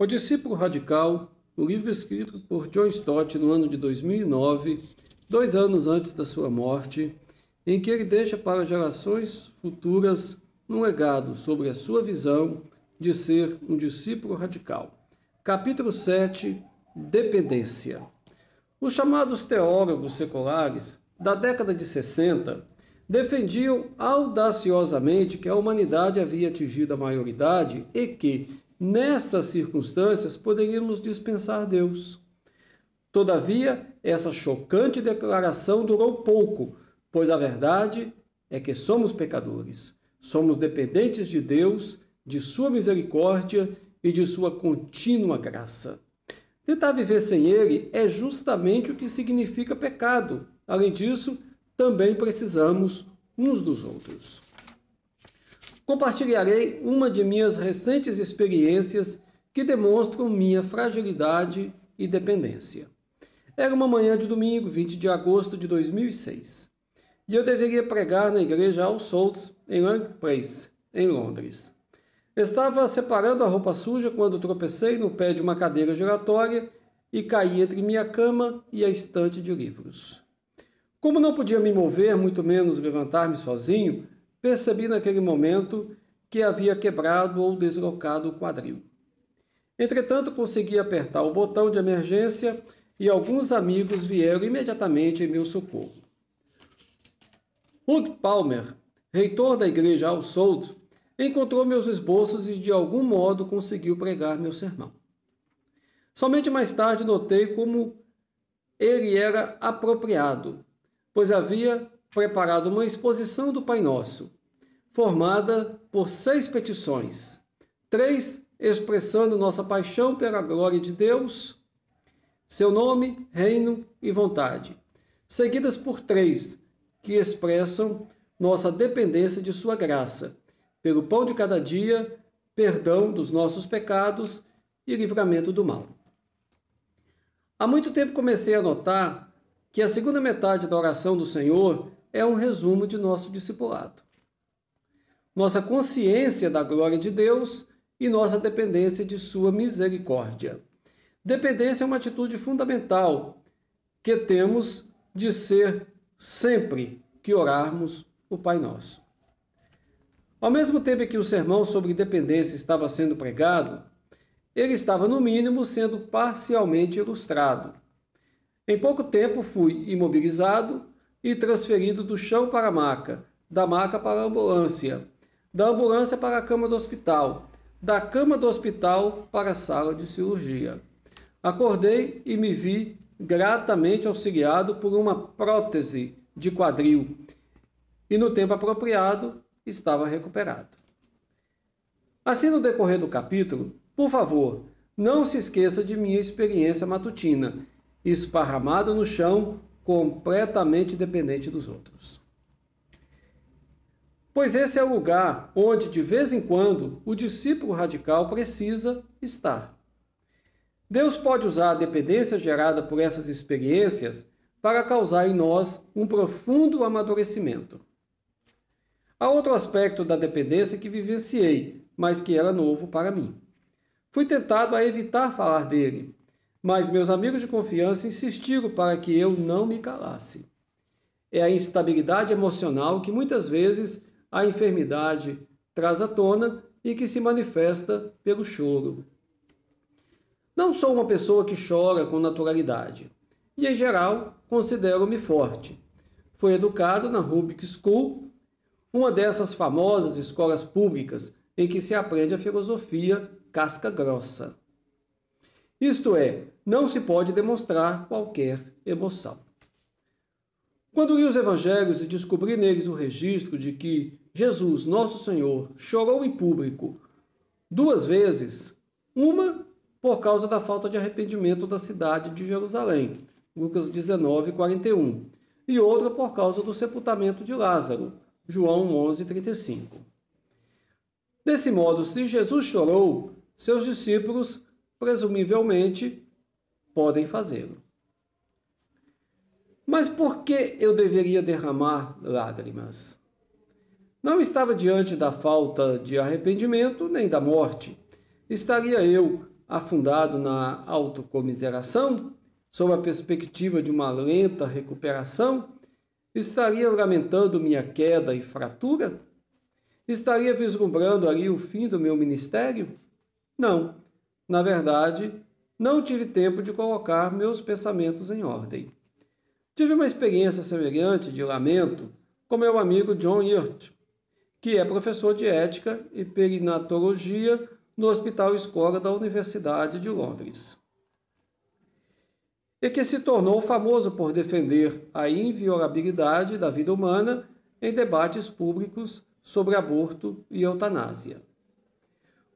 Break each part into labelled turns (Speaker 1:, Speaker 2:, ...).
Speaker 1: O Discípulo Radical, o livro escrito por John Stott no ano de 2009, 2 anos antes da sua morte, em que ele deixa para gerações futuras um legado sobre a sua visão de ser um discípulo radical. Capítulo 7, Dependência. Os chamados teólogos seculares da década de 60 defendiam audaciosamente que a humanidade havia atingido a maioridade e que, nessas circunstâncias, poderíamos dispensar Deus. Todavia, essa chocante declaração durou pouco, pois a verdade é que somos pecadores. Somos dependentes de Deus, de sua misericórdia e de sua contínua graça. Tentar viver sem Ele é justamente o que significa pecado. Além disso, também precisamos uns dos outros. Compartilharei uma de minhas recentes experiências que demonstram minha fragilidade e dependência. Era uma manhã de domingo, 20 de agosto de 2006, e eu deveria pregar na igreja All Souls, em Laing Place, em Londres. Estava separando a roupa suja quando tropecei no pé de uma cadeira giratória e caí entre minha cama e a estante de livros. Como não podia me mover, muito menos levantar-me sozinho, percebi naquele momento que havia quebrado ou deslocado o quadril. Entretanto, consegui apertar o botão de emergência e alguns amigos vieram imediatamente em meu socorro. Hugh Palmer, reitor da igreja All Souls, encontrou meus esboços e de algum modo conseguiu pregar meu sermão. Somente mais tarde notei como ele era apropriado, pois havia preparado uma exposição do Pai Nosso, formada por 6 petições, 3 expressando nossa paixão pela glória de Deus, seu nome, reino e vontade, seguidas por 3 que expressam nossa dependência de sua graça, pelo pão de cada dia, perdão dos nossos pecados e livramento do mal. Há muito tempo comecei a notar que a segunda metade da oração do Senhor é um resumo de nosso discipulado. Nossa consciência da glória de Deus e nossa dependência de sua misericórdia. Dependência é uma atitude fundamental que temos de ser sempre que orarmos o Pai Nosso. Ao mesmo tempo que o sermão sobre dependência estava sendo pregado, ele estava, no mínimo, sendo parcialmente ilustrado. Em pouco tempo fui imobilizado e transferido do chão para a maca, da maca para a ambulância, da ambulância para a cama do hospital, da cama do hospital para a sala de cirurgia. Acordei e me vi gratamente auxiliado por uma prótese de quadril e, no tempo apropriado, estava recuperado. Assim, no decorrer do capítulo, por favor, não se esqueça de minha experiência matutina, esparramada no chão, completamente dependente dos outros. Pois esse é o lugar onde, de vez em quando, o discípulo radical precisa estar. Deus pode usar a dependência gerada por essas experiências para causar em nós um profundo amadurecimento. Há outro aspecto da dependência que vivenciei, mas que era novo para mim. Fui tentado a evitar falar dele, mas meus amigos de confiança insistiram para que eu não me calasse. É a instabilidade emocional que muitas vezes a enfermidade traz à tona e que se manifesta pelo choro. Não sou uma pessoa que chora com naturalidade e, em geral, considero-me forte. Fui educado na Public School, uma dessas famosas escolas públicas em que se aprende a filosofia casca grossa. Isto é, não se pode demonstrar qualquer emoção. Quando li os evangelhos e descobri neles o registro de que Jesus, nosso Senhor, chorou em público 2 vezes, uma por causa da falta de arrependimento da cidade de Jerusalém, Lucas 19:41, e outra por causa do sepultamento de Lázaro, João 11:35. Desse modo, se Jesus chorou, seus discípulos, presumivelmente, podem fazê-lo. Mas por que eu deveria derramar lágrimas? Não estava diante da falta de arrependimento nem da morte. Estaria eu afundado na autocomiseração, sob a perspectiva de uma lenta recuperação? Estaria lamentando minha queda e fratura? Estaria vislumbrando ali o fim do meu ministério? Não. Na verdade, não tive tempo de colocar meus pensamentos em ordem. Tive uma experiência semelhante de lamento com meu amigo John Yurt, que é professor de ética e perinatologia no Hospital Escola da Universidade de Londres, e que se tornou famoso por defender a inviolabilidade da vida humana em debates públicos sobre aborto e eutanásia.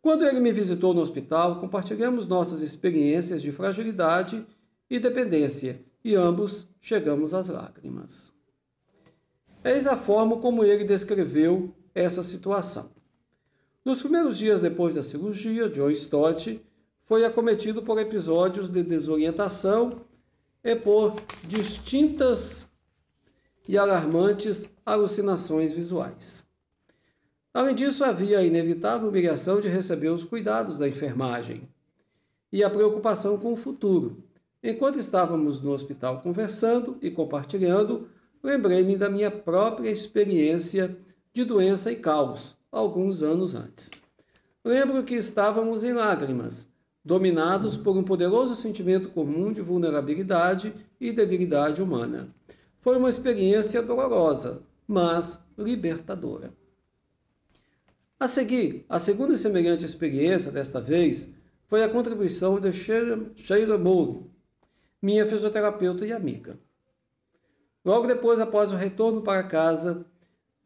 Speaker 1: Quando ele me visitou no hospital, compartilhamos nossas experiências de fragilidade e dependência, e ambos chegamos às lágrimas. Eis a forma como ele descreveu essa situação. Nos primeiros dias depois da cirurgia, John Stott foi acometido por episódios de desorientação e por distintas e alarmantes alucinações visuais. Além disso, havia a inevitável obrigação de receber os cuidados da enfermagem e a preocupação com o futuro. Enquanto estávamos no hospital conversando e compartilhando, lembrei-me da minha própria experiência de doença e caos, alguns anos antes. Lembro que estávamos em lágrimas, dominados por um poderoso sentimento comum de vulnerabilidade e debilidade humana. Foi uma experiência dolorosa, mas libertadora. A seguir, a segunda e semelhante experiência, desta vez, foi a contribuição de Sheila Moore, minha fisioterapeuta e amiga. Logo depois, após o retorno para casa,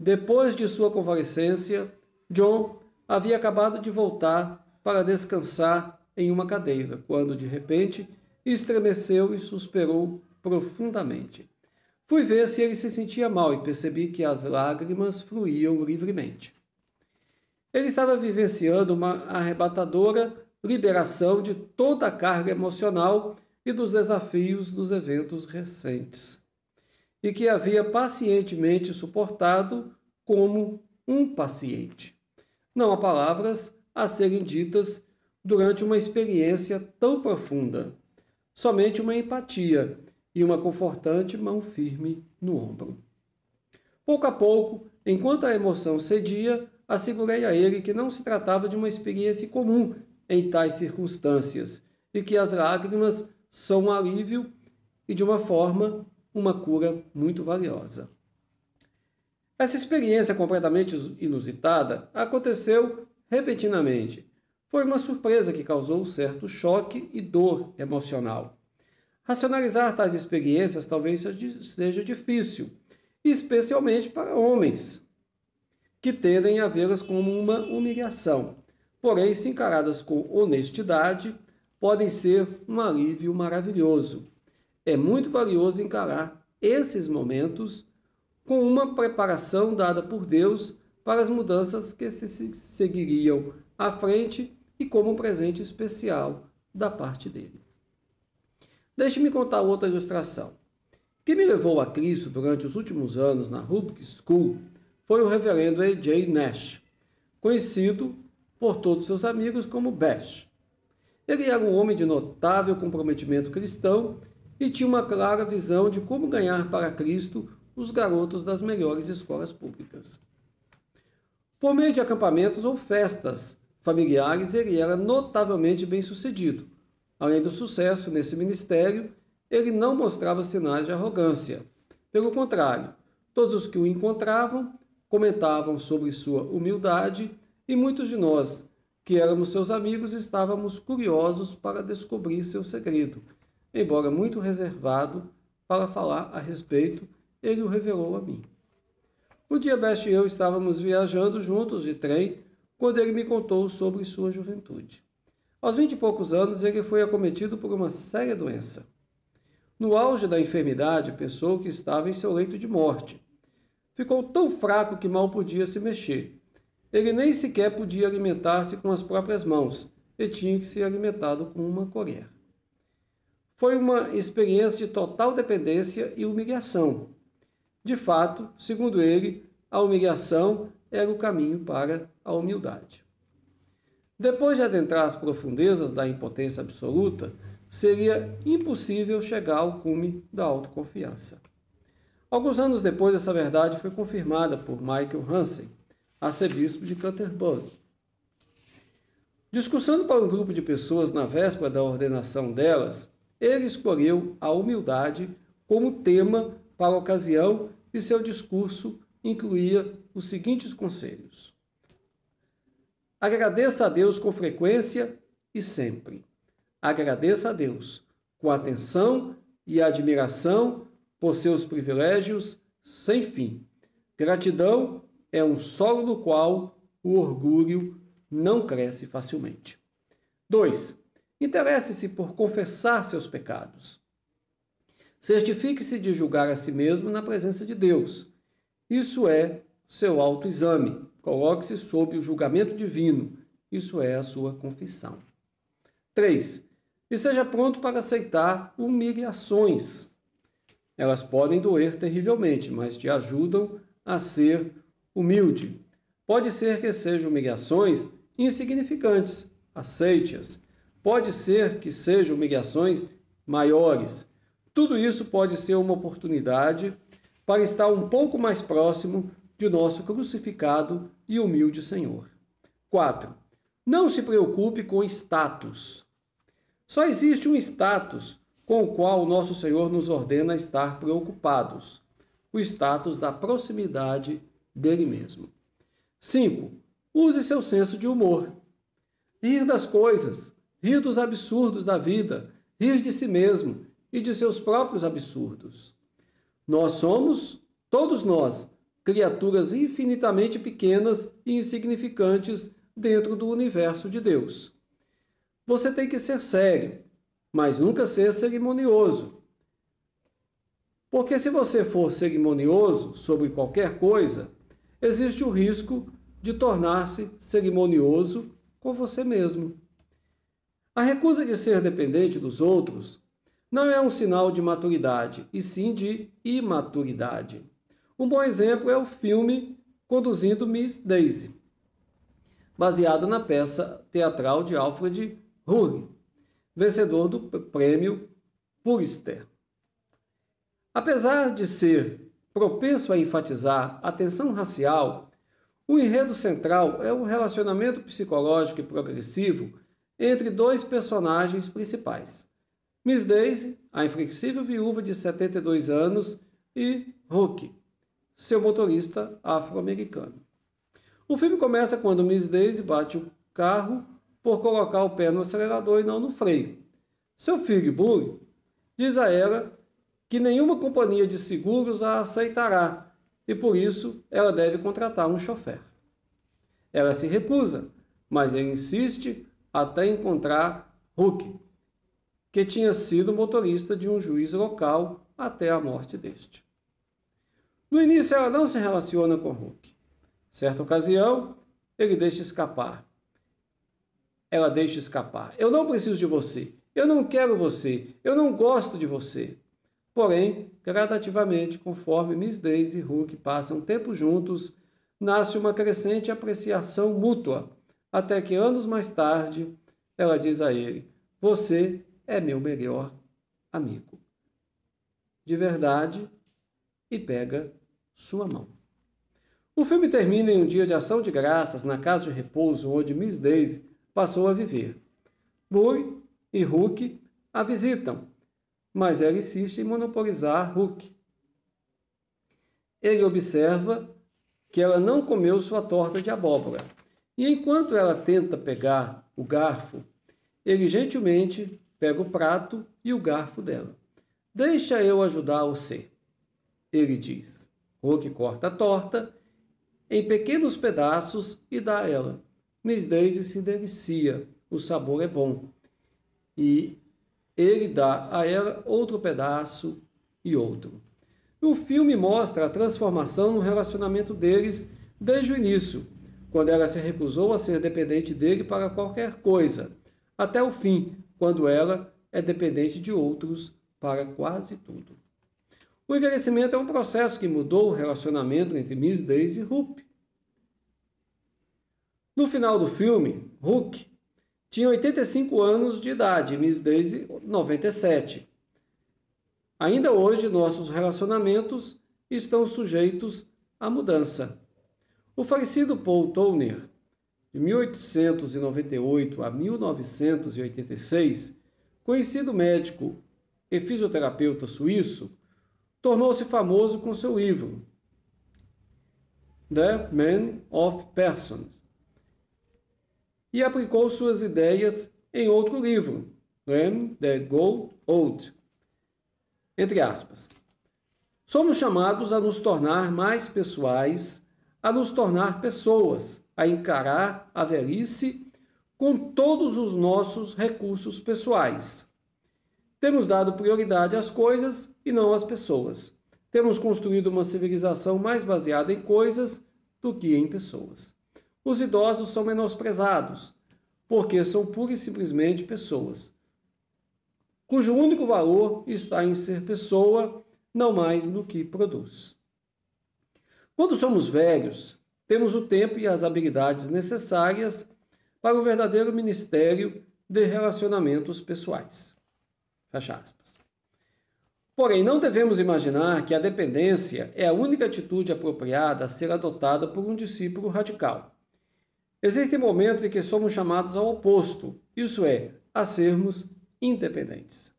Speaker 1: depois de sua convalescência, John havia acabado de voltar para descansar em uma cadeira, quando, de repente, estremeceu e suspirou profundamente. Fui ver se ele se sentia mal e percebi que as lágrimas fluíam livremente. Ele estava vivenciando uma arrebatadora liberação de toda a carga emocional e dos desafios dos eventos recentes, e que havia pacientemente suportado como um paciente. Não há palavras a serem ditas durante uma experiência tão profunda, somente uma empatia e uma confortante mão firme no ombro. Pouco a pouco, enquanto a emoção cedia, assegurei a ele que não se tratava de uma experiência comum em tais circunstâncias e que as lágrimas são um alívio e, de uma forma, uma cura muito valiosa. Essa experiência completamente inusitada aconteceu repentinamente. Foi uma surpresa que causou certo choque e dor emocional. Racionalizar tais experiências talvez seja difícil, especialmente para homens, que tendem a vê-las como uma humilhação. Porém, se encaradas com honestidade, podem ser um alívio maravilhoso. É muito valioso encarar esses momentos com uma preparação dada por Deus para as mudanças que se seguiriam à frente e como um presente especial da parte dele. Deixe-me contar outra ilustração. O que me levou a Cristo durante os últimos anos na Rubik School foi o reverendo A.J. Nash, conhecido por todos seus amigos como Bash. Ele era um homem de notável comprometimento cristão e tinha uma clara visão de como ganhar para Cristo os garotos das melhores escolas públicas. Por meio de acampamentos ou festas familiares, ele era notavelmente bem-sucedido. Além do sucesso nesse ministério, ele não mostrava sinais de arrogância. Pelo contrário, todos os que o encontravam comentavam sobre sua humildade e muitos de nós, que éramos seus amigos, estávamos curiosos para descobrir seu segredo. Embora muito reservado para falar a respeito, ele o revelou a mim. Um dia, Best e eu estávamos viajando juntos de trem quando ele me contou sobre sua juventude. Aos 20 e poucos anos, ele foi acometido por uma séria doença. No auge da enfermidade, pensou que estava em seu leito de morte. Ficou tão fraco que mal podia se mexer. Ele nem sequer podia alimentar-se com as próprias mãos e tinha que ser alimentado com uma colher. Foi uma experiência de total dependência e humilhação. De fato, segundo ele, a humilhação era o caminho para a humildade. Depois de adentrar as profundezas da impotência absoluta, seria impossível chegar ao cume da autoconfiança. Alguns anos depois, essa verdade foi confirmada por Michael Hansen, arcebispo de Canterbury. Discursando para um grupo de pessoas na véspera da ordenação delas, ele escolheu a humildade como tema para a ocasião e seu discurso incluía os seguintes conselhos: agradeça a Deus com frequência e sempre. Agradeça a Deus com atenção e admiração por seus privilégios sem fim. Gratidão é um solo no qual o orgulho não cresce facilmente. 2. Interesse-se por confessar seus pecados. Certifique-se de julgar a si mesmo na presença de Deus. Isso é seu autoexame. Coloque-se sob o julgamento divino. Isso é a sua confissão. 3. Esteja pronto para aceitar humilhações. Elas podem doer terrivelmente, mas te ajudam a ser humilde. Pode ser que sejam humilhações insignificantes. Aceite-as. Pode ser que sejam humilhações maiores. Tudo isso pode ser uma oportunidade para estar um pouco mais próximo de nosso crucificado e humilde Senhor. 4. Não se preocupe com status. Só existe um status com o qual o nosso Senhor nos ordena estar preocupados: o status da proximidade dele mesmo. 5. Use seu senso de humor. Rir das coisas, rir dos absurdos da vida, rir de si mesmo e de seus próprios absurdos. Nós somos, todos nós, criaturas infinitamente pequenas e insignificantes dentro do universo de Deus. Você tem que ser sério, mas nunca ser cerimonioso. Porque se você for cerimonioso sobre qualquer coisa, existe o risco de tornar-se cerimonioso com você mesmo. A recusa de ser dependente dos outros não é um sinal de maturidade, e sim de imaturidade. Um bom exemplo é o filme Conduzindo Miss Daisy, baseado na peça teatral de Alfred Ruhr, vencedor do prêmio Pulitzer. Apesar de ser propenso a enfatizar a tensão racial, o enredo central é o relacionamento psicológico e progressivo entre dois personagens principais: Miss Daisy, a inflexível viúva de 72 anos, e Rook, seu motorista afro-americano. O filme começa quando Miss Daisy bate o carro por colocar o pé no acelerador e não no freio. Seu filho, Burry, diz a ela que nenhuma companhia de seguros a aceitará e, por isso, ela deve contratar um chofer. Ela se recusa, mas ele insiste até encontrar Rook, que tinha sido motorista de um juiz local até a morte deste. No início, ela não se relaciona com Rook. Certa ocasião, ele deixa escapar. Ela deixa escapar. Eu não preciso de você. Eu não quero você. Eu não gosto de você. Porém, gradativamente, conforme Miss Daisy e Rook passam tempo juntos, nasce uma crescente apreciação mútua, até que anos mais tarde, ela diz a ele: você é meu melhor amigo. De verdade, e pega sua mão. O filme termina em um dia de ação de graças na casa de repouso onde Miss Daisy passou a viver. Burry e Rook a visitam, mas ela insiste em monopolizar Rook. Ele observa que ela não comeu sua torta de abóbora, e enquanto ela tenta pegar o garfo, ele gentilmente pega o prato e o garfo dela. Deixa eu ajudar você, ele diz. Rook corta a torta em pequenos pedaços e dá a ela. Miss Daisy se delicia, o sabor é bom. E ele dá a ela outro pedaço e outro. O filme mostra a transformação no relacionamento deles desde o início, quando ela se recusou a ser dependente dele para qualquer coisa, até o fim, quando ela é dependente de outros para quase tudo. O envelhecimento é um processo que mudou o relacionamento entre Miss Daisy e Rook. No final do filme, Rook tinha 85 anos de idade, Miss Daisy 97. Ainda hoje, nossos relacionamentos estão sujeitos à mudança. O falecido Paul Tournier, de 1898 a 1986, conhecido médico e fisioterapeuta suíço, tornou-se famoso com seu livro The Man of Persons e aplicou suas ideias em outro livro, When They Go Old. Entre aspas. Somos chamados a nos tornar mais pessoais, a nos tornar pessoas, a encarar a velhice com todos os nossos recursos pessoais. Temos dado prioridade às coisas e não às pessoas. Temos construído uma civilização mais baseada em coisas do que em pessoas. Os idosos são menosprezados, porque são pura e simplesmente pessoas, cujo único valor está em ser pessoa, não mais no que produz. Quando somos velhos, temos o tempo e as habilidades necessárias para o verdadeiro ministério de relacionamentos pessoais. Fecha aspas. Porém, não devemos imaginar que a dependência é a única atitude apropriada a ser adotada por um discípulo radical. Existem momentos em que somos chamados ao oposto, isso é, a sermos independentes.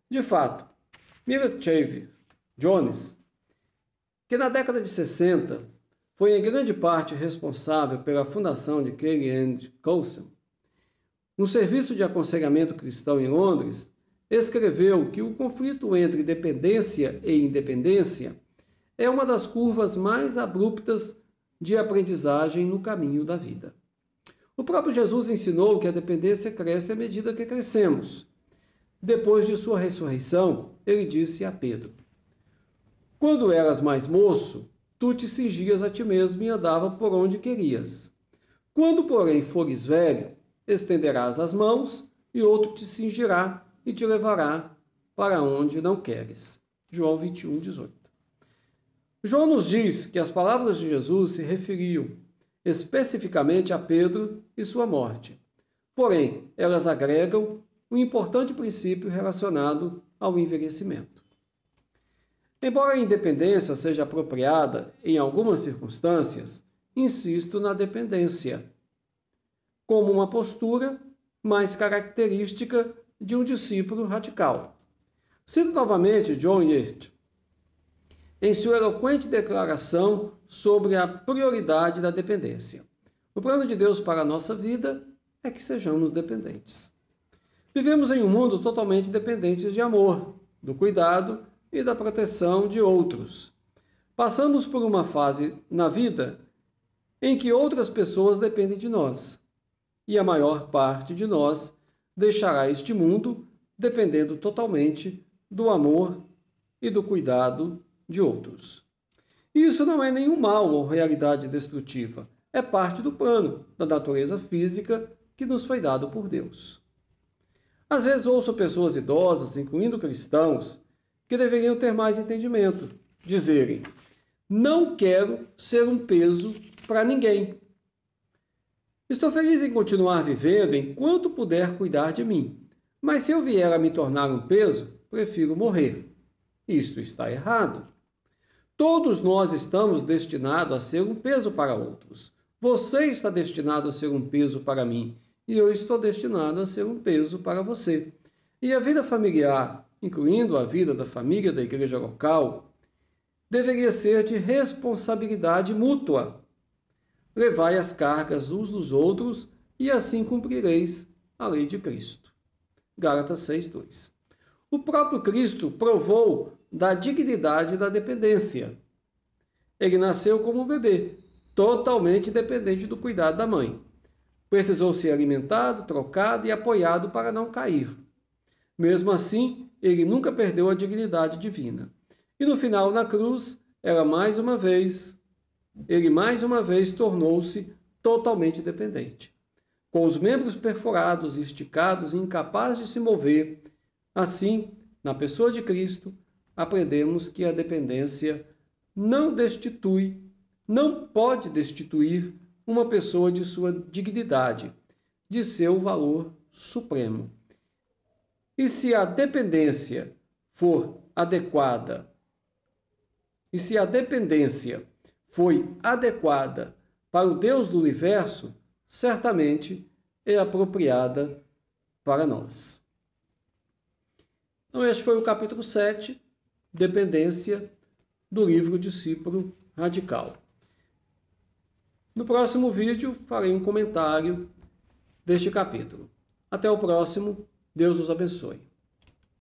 Speaker 1: De fato, Mira Jones, que na década de 60 foi em grande parte responsável pela fundação de Carey and Coulson, um serviço de aconselhamento cristão em Londres, escreveu que o conflito entre dependência e independência é uma das curvas mais abruptas de aprendizagem no caminho da vida. O próprio Jesus ensinou que a dependência cresce à medida que crescemos. Depois de sua ressurreição, ele disse a Pedro: quando eras mais moço, tu te cingias a ti mesmo e andava por onde querias. Quando, porém, fores velho, estenderás as mãos e outro te cingirá e te levará para onde não queres. João 21, 18. João nos diz que as palavras de Jesus se referiam especificamente a Pedro e sua morte. Porém, elas agregam um importante princípio relacionado ao envelhecimento. Embora a independência seja apropriada em algumas circunstâncias, insisto na dependência, como uma postura mais característica de um discípulo radical. Cito novamente John Yates, em sua eloquente declaração sobre a prioridade da dependência. O plano de Deus para a nossa vida é que sejamos dependentes. Vivemos em um mundo totalmente dependente de amor, do cuidado e da proteção de outros. Passamos por uma fase na vida em que outras pessoas dependem de nós, e a maior parte de nós deixará este mundo dependendo totalmente do amor e do cuidado de outros. Isso não é nenhum mal ou realidade destrutiva, é parte do plano da natureza física que nos foi dado por Deus. Às vezes ouço pessoas idosas, incluindo cristãos, que deveriam ter mais entendimento, dizerem: não quero ser um peso para ninguém. Estou feliz em continuar vivendo enquanto puder cuidar de mim, mas se eu vier a me tornar um peso, prefiro morrer. Isto está errado. Todos nós estamos destinados a ser um peso para outros. Você está destinado a ser um peso para mim, e eu estou destinado a ser um peso para você. E a vida familiar, incluindo a vida da família da igreja local, deveria ser de responsabilidade mútua. Levai as cargas uns dos outros, e assim cumprireis a lei de Cristo. Gálatas 6:2. O próprio Cristo provou da dignidade da dependência. Ele nasceu como um bebê, totalmente dependente do cuidado da mãe. Precisou ser alimentado, trocado e apoiado para não cair. Mesmo assim, ele nunca perdeu a dignidade divina. E no final, na cruz, ele mais uma vez tornou-se totalmente dependente. Com os membros perfurados, esticados e incapazes de se mover, assim, na pessoa de Cristo, aprendemos que a dependência não pode destituir uma pessoa de sua dignidade, de seu valor supremo. E se a dependência for adequada, e se a dependência foi adequada para o Deus do universo, certamente é apropriada para nós. Então, este foi o capítulo 7, Dependência, do livro Discípulo Radical. No próximo vídeo, farei um comentário deste capítulo. Até o próximo. Deus os abençoe.